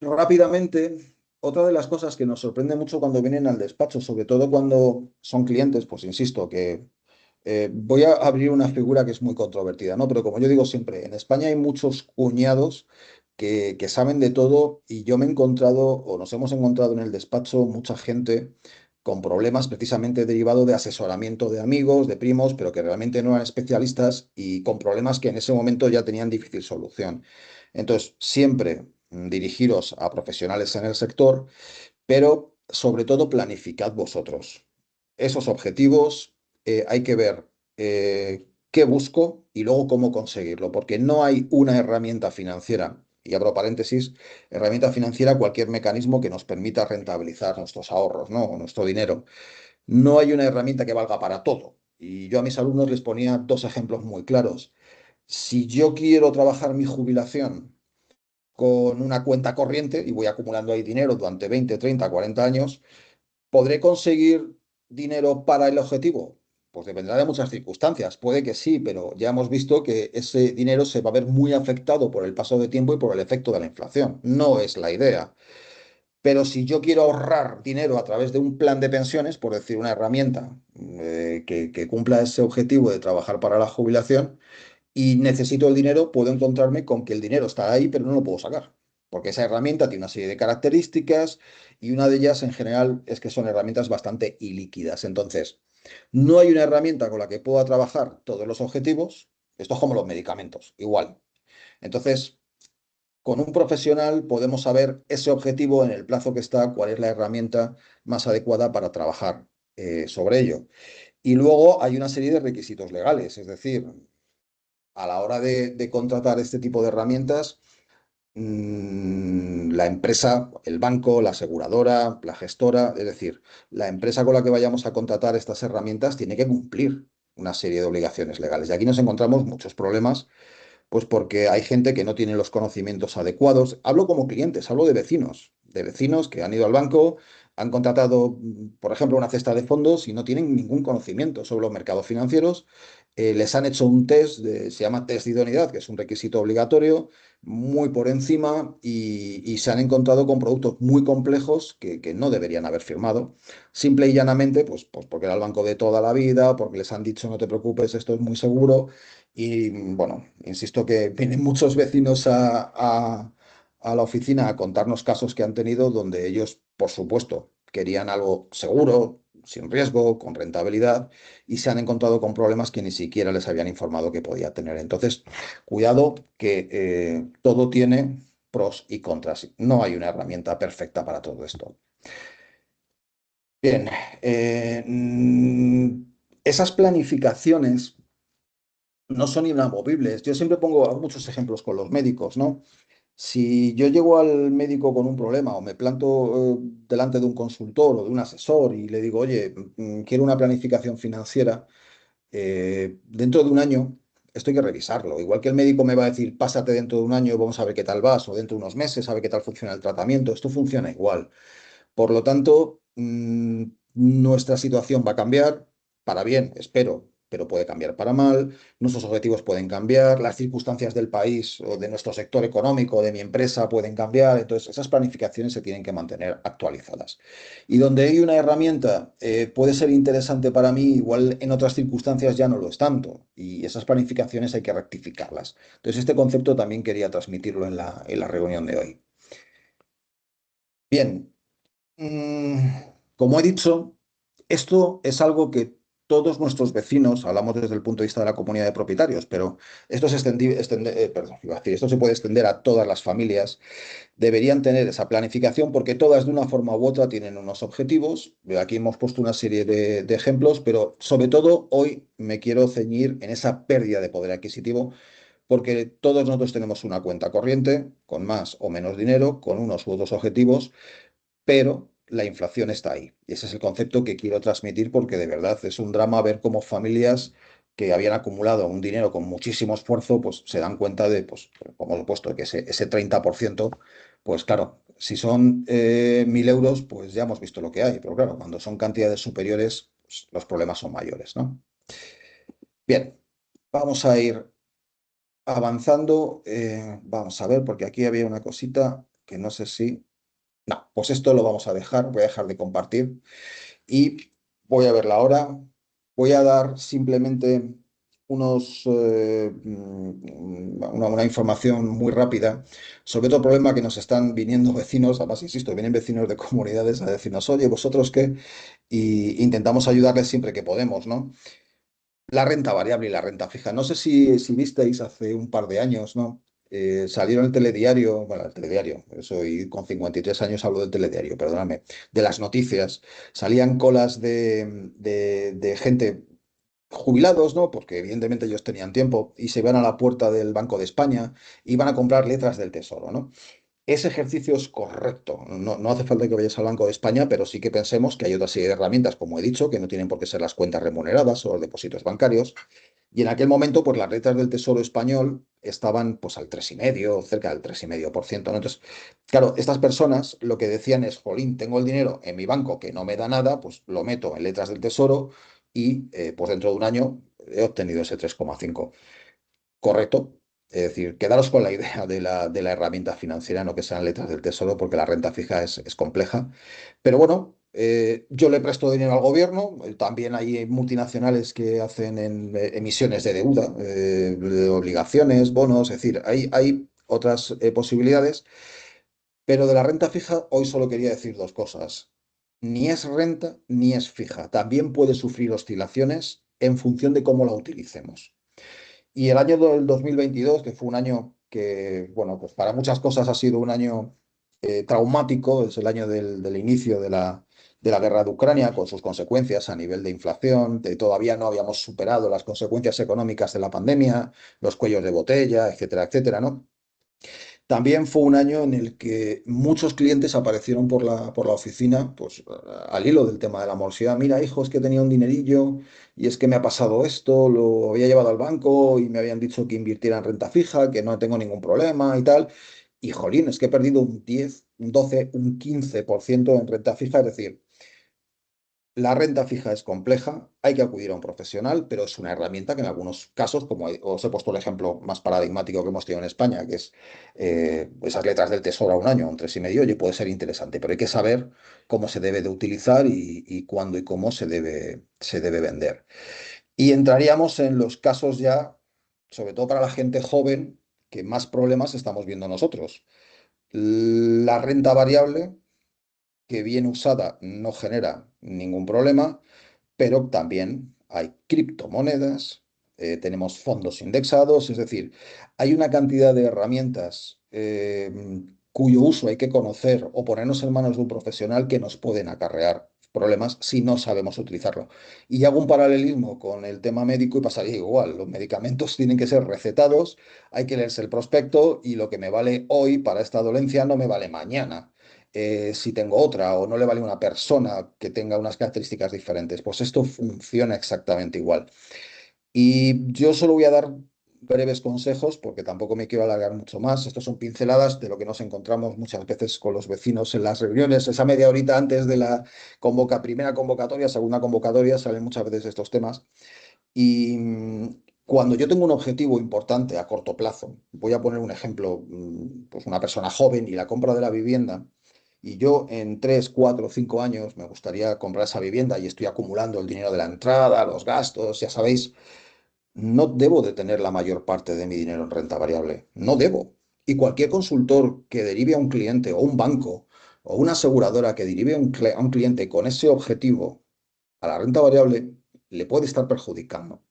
rápidamente, otra de las cosas que nos sorprende mucho cuando vienen al despacho, sobre todo cuando son clientes, pues insisto que voy a abrir una figura que es muy controvertida, ¿no? Pero como yo digo siempre, en España hay muchos cuñados que saben de todo y yo me he encontrado o nos hemos encontrado en el despacho mucha gente con problemas precisamente derivado de asesoramiento de amigos, de primos, pero que realmente no eran especialistas y con problemas que en ese momento ya tenían difícil solución. Entonces, siempre dirigiros a profesionales en el sector, pero sobre todo planificad vosotros. Esos objetivos hay que ver qué busco y luego cómo conseguirlo, porque no hay una herramienta financiera, y abro paréntesis, herramienta financiera, cualquier mecanismo que nos permita rentabilizar nuestros ahorros, ¿no? O nuestro dinero. No hay una herramienta que valga para todo. Y yo a mis alumnos les ponía dos ejemplos muy claros. Si yo quiero trabajar mi jubilación con una cuenta corriente y voy acumulando ahí dinero durante 20, 30, 40 años, ¿podré conseguir dinero para el objetivo? Pues dependerá de muchas circunstancias. Puede que sí, pero ya hemos visto que ese dinero se va a ver muy afectado por el paso de tiempo y por el efecto de la inflación. No es la idea. Pero si yo quiero ahorrar dinero a través de un plan de pensiones, por decir una herramienta que cumpla ese objetivo de trabajar para la jubilación, y necesito el dinero, puedo encontrarme con que el dinero está ahí, pero no lo puedo sacar. Porque esa herramienta tiene una serie de características y una de ellas en general es que son herramientas bastante ilíquidas. Entonces, no hay una herramienta con la que pueda trabajar todos los objetivos. Esto es como los medicamentos, igual. Entonces, con un profesional podemos saber ese objetivo en el plazo que está, cuál es la herramienta más adecuada para trabajar sobre ello. Y luego hay una serie de requisitos legales, es decir, a la hora de contratar este tipo de herramientas, la empresa, el banco, la aseguradora, la gestora, es decir, la empresa con la que vayamos a contratar estas herramientas tiene que cumplir una serie de obligaciones legales. Y aquí nos encontramos muchos problemas, pues porque hay gente que no tiene los conocimientos adecuados. Hablo como clientes, hablo de vecinos que han ido al banco, han contratado, por ejemplo, una cesta de fondos y no tienen ningún conocimiento sobre los mercados financieros. Les han hecho un test, se llama test de idoneidad, que es un requisito obligatorio, muy por encima y se han encontrado con productos muy complejos que no deberían haber firmado. Simple y llanamente, pues porque era el banco de toda la vida, porque les han dicho no te preocupes, esto es muy seguro. Y bueno, insisto que vienen muchos vecinos a la oficina a contarnos casos que han tenido donde ellos, por supuesto, querían algo seguro, sin riesgo, con rentabilidad, y se han encontrado con problemas que ni siquiera les habían informado que podía tener. Entonces, cuidado que todo tiene pros y contras. No hay una herramienta perfecta para todo esto. Bien, esas planificaciones no son inamovibles. Yo siempre pongo hago muchos ejemplos con los médicos, ¿no? Si yo llego al médico con un problema o me planto delante de un consultor o de un asesor y le digo, oye, quiero una planificación financiera, dentro de un año esto hay que revisarlo. Igual que el médico me va a decir, pásate dentro de un año, vamos a ver qué tal vas, o dentro de unos meses, a ver qué tal funciona el tratamiento. Esto funciona igual. Por lo tanto, nuestra situación va a cambiar para bien, espero, pero puede cambiar para mal. Nuestros objetivos pueden cambiar, las circunstancias del país o de nuestro sector económico, de mi empresa, pueden cambiar. Entonces, esas planificaciones se tienen que mantener actualizadas. Y donde hay una herramienta puede ser interesante para mí, igual en otras circunstancias ya no lo es tanto. Y esas planificaciones hay que rectificarlas. Entonces, este concepto también quería transmitirlo en la reunión de hoy. Bien. Mm, Como he dicho, esto es algo que todos nuestros vecinos, hablamos desde el punto de vista de la comunidad de propietarios, pero esto perdón, iba a decir, esto se puede extender a todas las familias, deberían tener esa planificación porque todas de una forma u otra tienen unos objetivos. Aquí hemos puesto una serie de ejemplos, pero sobre todo hoy me quiero ceñir en esa pérdida de poder adquisitivo porque todos nosotros tenemos una cuenta corriente con más o menos dinero, con unos u otros objetivos, pero la inflación está ahí. Y ese es el concepto que quiero transmitir porque de verdad es un drama ver cómo familias que habían acumulado un dinero con muchísimo esfuerzo, pues se dan cuenta de, pues, como he puesto, que ese 30%, pues claro, si son 1.000 euros, pues ya hemos visto lo que hay, pero claro, cuando son cantidades superiores, pues, los problemas son mayores, ¿no? Bien, vamos a ir avanzando. Vamos a ver, porque aquí había una cosita que no sé si... No, pues esto lo vamos a dejar, voy a dejar de compartir y voy a verla ahora. Voy a dar simplemente una información muy rápida sobre otro problema que nos están viniendo vecinos, además, insisto, vienen vecinos de comunidades a decirnos, oye, ¿vosotros qué? Y intentamos ayudarles siempre que podemos, ¿no? La renta variable y la renta fija. No sé si visteis hace un par de años, ¿no? Salieron el telediario, bueno, el telediario, soy con 53 años hablo del telediario, perdóname, de las noticias. Salían colas de gente jubilados, ¿no? Porque evidentemente ellos tenían tiempo y se iban a la puerta del Banco de España, iban a comprar letras del Tesoro, ¿no? Ese ejercicio es correcto. No, no hace falta que vayas al Banco de España, pero sí que pensemos que hay otra serie de herramientas, como he dicho, que no tienen por qué ser las cuentas remuneradas o los depósitos bancarios. Y en aquel momento, pues las letras del Tesoro español estaban pues al 3,5, cerca del 3,5%, ¿no? Entonces, claro, estas personas lo que decían es, jolín, tengo el dinero en mi banco que no me da nada, pues lo meto en letras del Tesoro y pues dentro de un año he obtenido ese 3,5. Correcto. Es decir, quedaros con la idea de la herramienta financiera, no que sean letras del tesoro, porque la renta fija es compleja. Pero bueno, Yo le presto dinero al gobierno, también hay multinacionales que hacen emisiones de deuda, de obligaciones, bonos, es decir, hay otras posibilidades, pero de la renta fija hoy solo quería decir dos cosas. Ni es renta ni es fija, también puede sufrir oscilaciones en función de cómo la utilicemos. Y el año del 2022, que fue un año que, bueno, pues para muchas cosas ha sido un año traumático, es el año del inicio de la guerra de Ucrania, con sus consecuencias a nivel de inflación, todavía no habíamos superado las consecuencias económicas de la pandemia, los cuellos de botella, etcétera, etcétera, ¿no? También fue un año en el que muchos clientes aparecieron por la oficina, pues al hilo del tema de la morosidad. Mira, hijo, es que tenía un dinerillo y es que me ha pasado esto, lo había llevado al banco y me habían dicho que invirtiera en renta fija, que no tengo ningún problema y tal. Y jolín, es que he perdido un 10, un 12, un 15% en renta fija. Es decir, la renta fija es compleja, hay que acudir a un profesional, pero es una herramienta que en algunos casos, como os he puesto el ejemplo más paradigmático que hemos tenido en España, que es esas letras del tesoro a un año, un 3,5, oye, puede ser interesante, pero hay que saber cómo se debe de utilizar y cuándo y cómo se debe vender. Y entraríamos en los casos ya, sobre todo para la gente joven, que más problemas estamos viendo nosotros. La renta variable, que bien usada no genera ningún problema, pero también hay criptomonedas, tenemos fondos indexados, es decir, hay una cantidad de herramientas cuyo uso hay que conocer o ponernos en manos de un profesional que nos pueden acarrear problemas si no sabemos utilizarlo. Y hago un paralelismo con el tema médico y pasaría igual. Los medicamentos tienen que ser recetados, hay que leerse el prospecto y lo que me vale hoy para esta dolencia no me vale mañana si tengo otra o no le vale una persona que tenga unas características diferentes. Pues esto funciona exactamente igual. Y yo solo voy a dar breves consejos porque tampoco me quiero alargar mucho más. Estos son pinceladas de lo que nos encontramos muchas veces con los vecinos en las reuniones. Esa media horita antes de la primera convocatoria, segunda convocatoria, salen muchas veces estos temas. Y cuando yo tengo un objetivo importante a corto plazo, voy a poner un ejemplo, pues una persona joven y la compra de la vivienda, y yo en 3, 4, 5 años me gustaría comprar esa vivienda y estoy acumulando el dinero de la entrada, los gastos, ya sabéis, no debo de tener la mayor parte de mi dinero en renta variable, no debo. Y cualquier consultor que derive a un cliente o un banco o una aseguradora que derive a un cliente con ese objetivo a la renta variable, le puede estar perjudicando.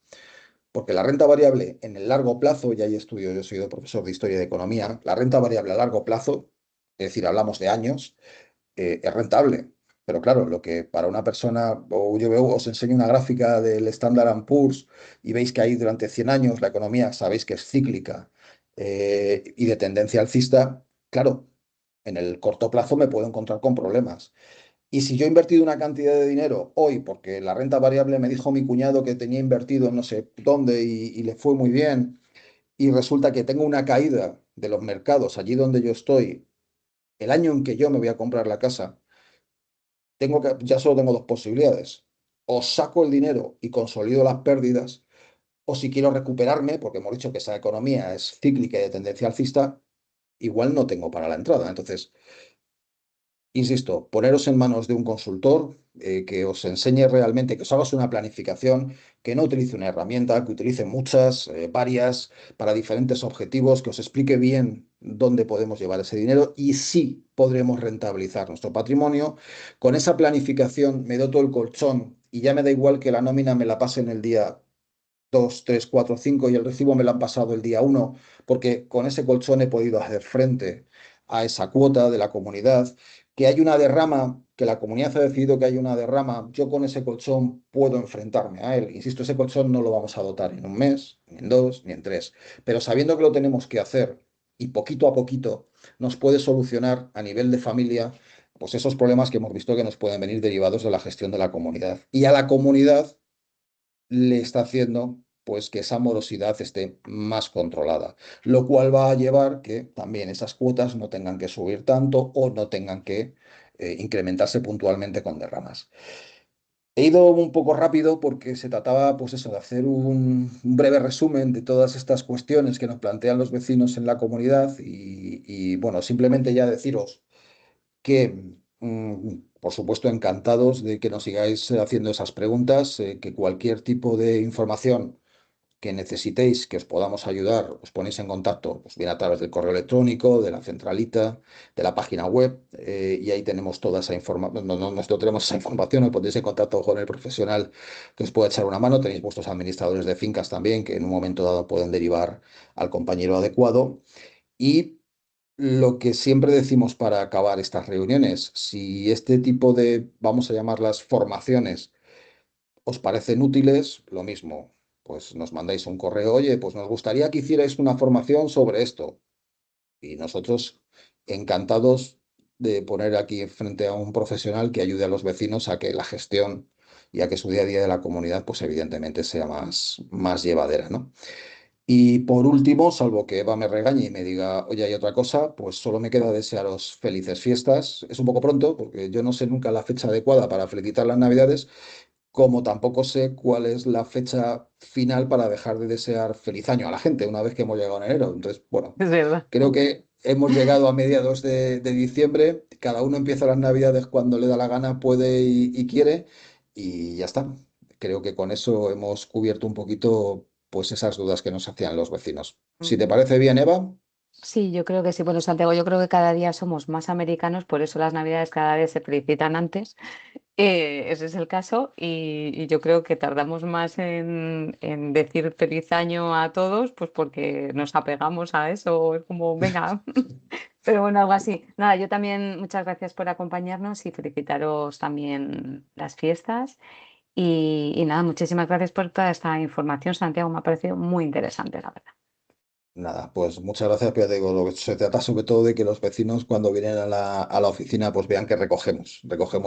Porque la renta variable en el largo plazo, y hay estudios, yo soy profesor de historia y de economía, la renta variable a largo plazo, es decir, hablamos de años, es rentable. Pero claro, lo que para una persona, o yo os enseño una gráfica del Standard and Poor's y veis que ahí durante 100 años la economía sabéis que es cíclica y de tendencia alcista, claro, en el corto plazo me puedo encontrar con problemas. Y si yo he invertido una cantidad de dinero hoy, porque la renta variable me dijo mi cuñado que tenía invertido en no sé dónde y le fue muy bien, y resulta que tengo una caída de los mercados allí donde yo estoy, el año en que yo me voy a comprar la casa, ya solo tengo dos posibilidades. O saco el dinero y consolido las pérdidas, o si quiero recuperarme, porque hemos dicho que esa economía es cíclica y de tendencia alcista, igual no tengo para la entrada. Entonces, insisto, poneros en manos de un consultor que os enseñe realmente, que os hagas una planificación, que no utilice una herramienta, que utilice muchas, varias, para diferentes objetivos, que os explique bien dónde podemos llevar ese dinero y sí podremos rentabilizar nuestro patrimonio. Con esa planificación me doy todo el colchón y ya me da igual que la nómina me la pase en el día 2, 3, 4, 5 y el recibo me lo han pasado el día 1 porque con ese colchón he podido hacer frente a esa cuota de la comunidad. Que hay una derrama, que la comunidad ha decidido que hay una derrama, yo con ese colchón puedo enfrentarme a él. Insisto, ese colchón no lo vamos a dotar en un mes, ni en dos, ni en tres, pero sabiendo que lo tenemos que hacer y poquito a poquito nos puede solucionar a nivel de familia, pues esos problemas que hemos visto que nos pueden venir derivados de la gestión de la comunidad. Y a la comunidad le está haciendo pues que esa morosidad esté más controlada, lo cual va a llevar que también esas cuotas no tengan que subir tanto o no tengan que incrementarse puntualmente con derramas. He ido un poco rápido porque se trataba, pues eso, de hacer un breve resumen de todas estas cuestiones que nos plantean los vecinos en la comunidad y, bueno, simplemente ya deciros que por supuesto, encantados de que nos sigáis haciendo esas preguntas, que cualquier tipo de información que necesitéis que os podamos ayudar, os ponéis en contacto, pues bien a través del correo electrónico, de la centralita, de la página web, y ahí tenemos toda esa información. Nosotros tenemos esa información, os pondréis en contacto con el profesional que os pueda echar una mano. Tenéis vuestros administradores de fincas también, que en un momento dado pueden derivar al compañero adecuado. Y lo que siempre decimos para acabar estas reuniones, si este tipo de, vamos a llamarlas formaciones, os parecen útiles, lo mismo, pues nos mandáis un correo, oye, pues nos gustaría que hicierais una formación sobre esto. Y nosotros encantados de poner aquí frente a un profesional que ayude a los vecinos a que la gestión y a que su día a día de la comunidad, pues evidentemente sea más llevadera, ¿no? Y por último, salvo que Eva me regañe y me diga, oye, hay otra cosa, pues solo me queda desearos felices fiestas. Es un poco pronto, porque yo no sé nunca la fecha adecuada para felicitar las Navidades, como tampoco sé cuál es la fecha final para dejar de desear feliz año a la gente una vez que hemos llegado en enero. Entonces, bueno, Es verdad. creo que hemos llegado a mediados de diciembre, cada uno empieza las Navidades cuando le da la gana, puede y quiere, y ya está. Creo que con eso hemos cubierto un poquito pues esas dudas que nos hacían los vecinos. Si te parece bien, Eva, Sí, yo creo que sí. Bueno, Santiago, yo creo que cada día somos más americanos, por eso las Navidades cada vez se felicitan antes. Ese es el caso y yo creo que tardamos más en decir feliz año a todos, pues porque nos apegamos a eso, es como, venga, pero bueno, algo así. Nada, yo también, muchas gracias por acompañarnos y felicitaros también las fiestas y nada, muchísimas gracias por toda esta información, Santiago, me ha parecido muy interesante, la verdad. nada, pues muchas gracias, pero ya te digo, lo que se trata sobre todo de que los vecinos cuando vienen a la oficina pues vean que recogemos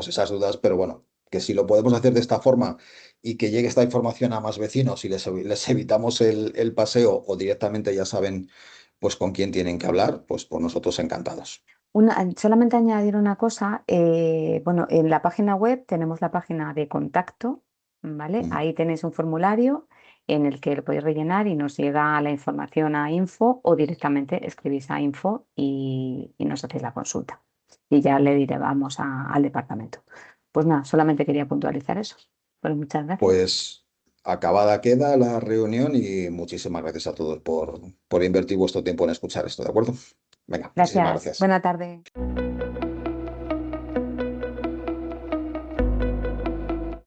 esas dudas, pero bueno, que si lo podemos hacer de esta forma y que llegue esta información a más vecinos y les evitamos el paseo o directamente ya saben pues con quién tienen que hablar, pues por nosotros encantados. Solamente añadir una cosa, bueno, en la página web tenemos la página de contacto, ¿vale? Mm. Ahí tenéis un formulario en el que lo podéis rellenar y nos llega la información a info o directamente escribís a info y nos hacéis la consulta. Y ya le diré, vamos al departamento. Pues nada, solamente quería puntualizar eso. Pues muchas gracias. Pues acabada queda la reunión y muchísimas gracias a todos por invertir vuestro tiempo en escuchar esto, ¿de acuerdo? Venga, muchísimas Gracias. gracias. Buena tarde.